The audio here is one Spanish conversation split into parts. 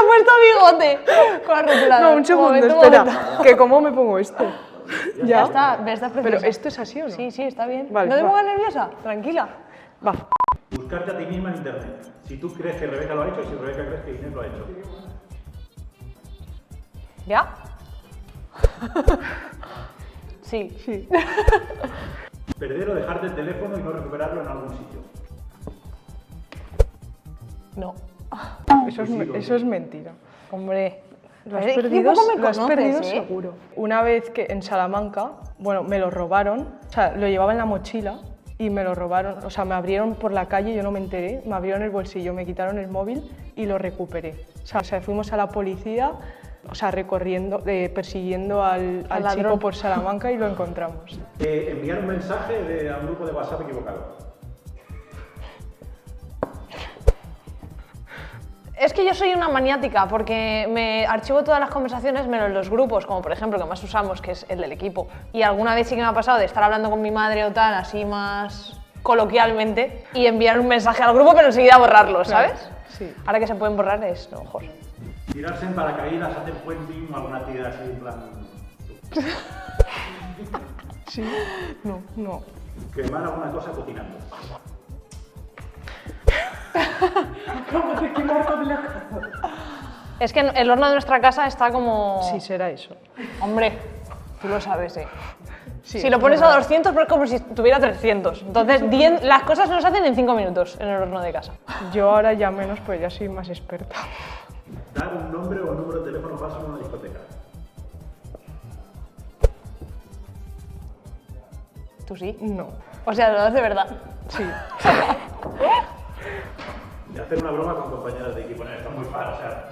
ha puesto bigote con la rotuladora. No, un segundo, espera. Que cómo me pongo esto. Ya está, está preciosa. Pero ¿esto es así o no? Sí, sí, está bien. Vale, ¿No te va. pongas nerviosa? Tranquila. Va. Buscarte a ti misma en internet. Si tú crees que Rebeca lo ha hecho y si Rebeca crees que Inés lo ha hecho. ¿Ya? Sí. Sí. Perder o dejarte el teléfono y no recuperarlo en algún sitio. No. Eso es mentira. Hombre. Lo has ¿Qué perdido, poco me lo has conoces, perdido eh? seguro. Una vez que en Salamanca, bueno, me lo robaron, o sea, lo llevaba en la mochila y me lo robaron, o sea, me abrieron por la calle, yo no me enteré, me abrieron el bolsillo, me quitaron el móvil y lo recuperé. O sea, fuimos a la policía, o sea, recorriendo, persiguiendo al ladrón. chico por Salamanca y lo encontramos. Enviar un mensaje a un grupo de WhatsApp equivocado. Es que yo soy una maniática porque me archivo todas las conversaciones menos los grupos, como por ejemplo que más usamos, que es el del equipo. Y alguna vez sí que me ha pasado de estar hablando con mi madre o tal, así más coloquialmente, y enviar un mensaje al grupo pero enseguida borrarlo, ¿sabes? Sí. Ahora que se pueden borrar es lo mejor. Tirarse en paracaídas, hacer puenting o alguna actividad así en plan. Sí. No. Quemar alguna cosa cocinando. Es que el horno de nuestra casa está como... Sí, será eso. Hombre, tú lo sabes, ¿eh? Sí, Si lo pones a 200, pues es como si tuviera 300. Entonces, las cosas no se hacen en 5 minutos en el horno de casa. Yo ahora ya menos, pues ya soy más experta. Dar un nombre o un número de teléfono falso en una discoteca. ¿Tú sí? No. O sea, lo das de verdad. Sí. De hacer una broma con compañeras de equipo. No, está muy fácil, o sea,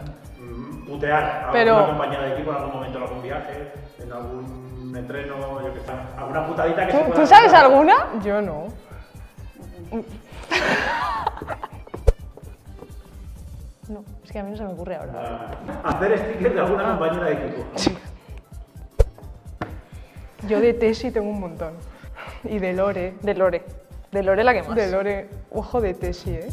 putear a Pero- alguna compañera de equipo en algún momento, en algún viaje, en algún entreno, yo qué sé, alguna putadita que se pueda ¿Tú sabes hacer. alguna? Yo no. No, es que a mí no se me ocurre ahora. Hacer stickers de alguna compañera de equipo. Yo de Tesi tengo un montón. Y de Lore. De Lore. De Lore la que más. De Lore, ojo de Tesi, ¿eh?